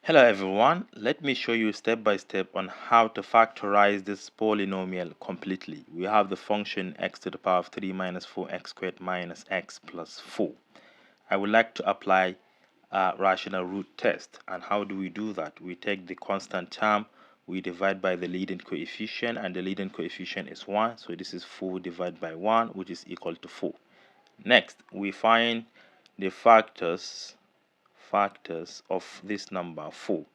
Hello everyone, let me show you step by step on how to factorize this polynomial completely. We have the function x to the power of 3 minus 4x squared minus x plus 4. I would like to apply a rational root test. And how do we do that? We take the constant term, we divide by the leading coefficient, and the leading coefficient is 1. So this is 4 divided by 1, which is equal to 4. Next, we find the factors of this number 4,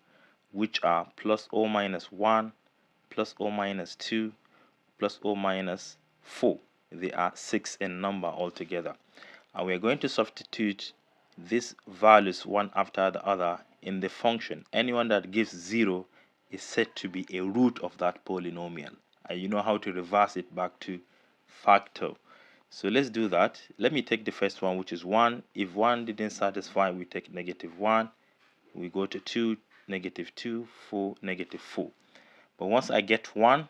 which are plus or minus 1, plus or minus 2, plus or minus 4. They are 6 in number altogether. And we're going to substitute these values one after the other in the function. Anyone that gives 0 is said to be a root of that polynomial. And you know how to reverse it back to factor. So let's do that. Let me take the first one, which is 1. If 1 didn't satisfy, we take negative 1. We go to 2, negative 2, 4, negative 4. But once I get 1,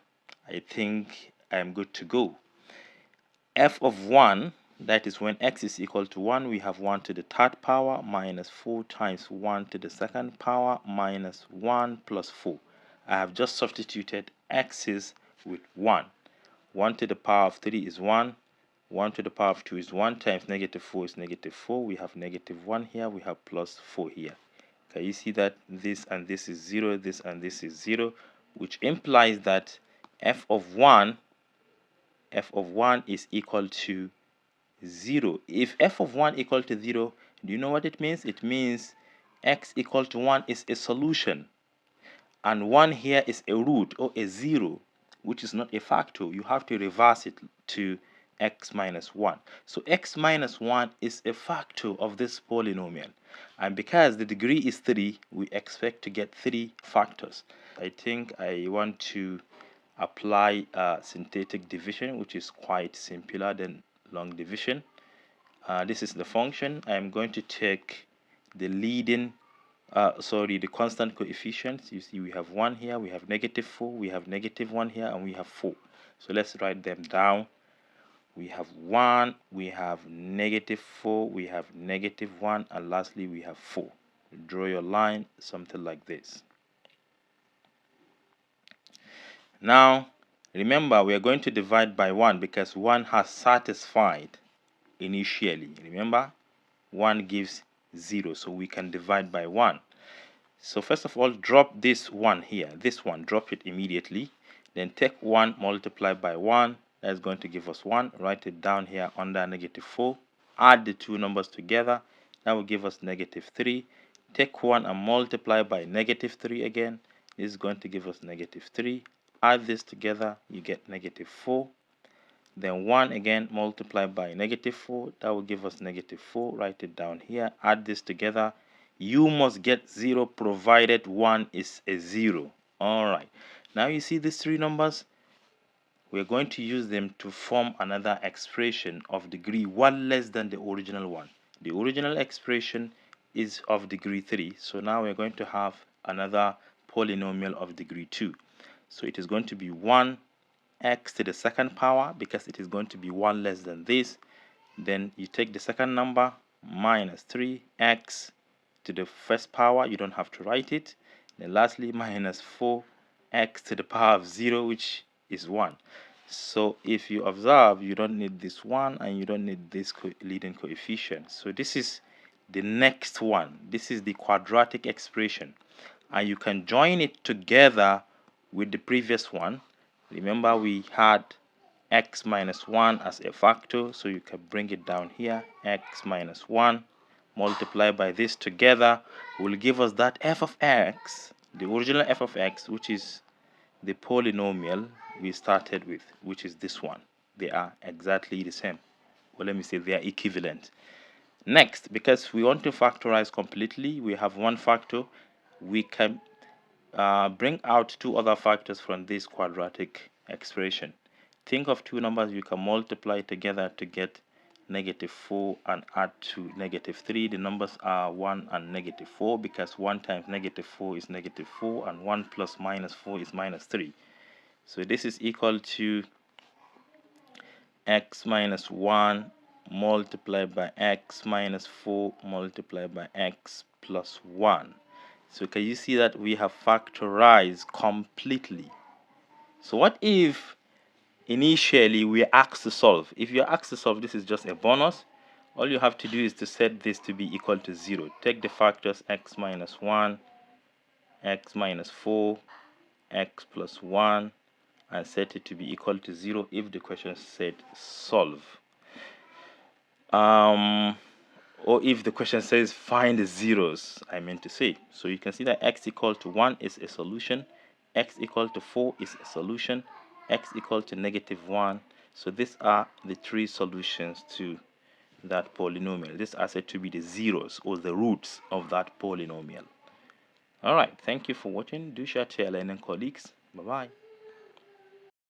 I think I am good to go. F of 1, that is when x is equal to 1, we have 1 to the third power minus 4 times 1 to the second power minus 1 plus 4. I have just substituted x's with 1. 1 to the power of 3 is 1. 1 to the power of 2 is 1 times negative 4 is negative 4. We have negative 1 here. We have plus 4 here. Can you see that this and this is 0, this and this is 0, which implies that f of 1 is equal to 0. If f of 1 equal to 0, do you know what it means? It means x equal to 1 is a solution, and 1 here is a root or a 0, which is not a factor. You have to reverse it to x minus 1. So x minus 1 is a factor of this polynomial. And because the degree is 3, we expect to get 3 factors. I think I want to apply synthetic division, which is quite simpler than long division. This is the function. I am going to take the the constant coefficients. You see we have 1 here, we have negative 4, we have negative 1 here, and we have 4. So let's write them down. We have 1, we have negative 4, we have negative 1, and lastly we have 4. Draw your line, something like this. Now, remember, we are going to divide by 1 because 1 has satisfied initially. Remember, 1 gives 0, so we can divide by 1. So first of all, drop this 1 here. This one, drop it immediately. Then take 1 multiplied by 1. That's going to give us 1. Write it down here under negative 4. Add the two numbers together. That will give us negative 3. Take 1 and multiply by negative 3 again. This is going to give us negative 3. Add this together, you get negative 4. Then 1 again multiplied by negative 4. That will give us negative 4. Write it down here. Add this together. You must get 0 provided 1 is a 0. Alright. Now you see these three numbers? We're going to use them to form another expression of degree 1 less than the original one. The original expression is of degree 3. So now we're going to have another polynomial of degree 2. So it is going to be 1 x to the second power because it is going to be 1 less than this. Then you take the second number minus 3x to the first power. You don't have to write it. Then lastly minus 4x to the power of 0, which is 1. So if you observe, you don't need this 1 and you don't need this leading coefficient. So this is the next one. This is the quadratic expression, and you can join it together with the previous one. Remember, we had x minus 1 as a factor, so you can bring it down here. X minus 1 multiplied by this together will give us that f of x, the original f of x, which is the polynomial we started with, which is this one. They are exactly the same. Well, let me say they are equivalent. Next, because we want to factorize completely, we have one factor. We can bring out two other factors from this quadratic expression. Think of two numbers you can multiply together to get negative 4 and add to negative 3. The numbers are 1 and negative 4 because 1 times negative 4 is negative 4 and 1 plus minus 4 is minus 3. So this is equal to x minus 1 multiplied by x minus 4 multiplied by x plus 1. So can you see that we have factorized completely? So what if initially we are asked to solve? If you're asked to solve, this is just a bonus. All you have to do is to set this to be equal to 0. Take the factors x minus 1, x minus 4, x plus 1, and set it to be equal to 0 if the question said solve. Or if the question says find the zeros, I meant to say. So you can see that x equal to 1 is a solution, x equal to 4 is a solution, x equal to -1. So these are the three solutions to that polynomial. These are said to be the zeros or the roots of that polynomial. All right, thank you for watching. Do share to your learning colleagues. Bye-bye.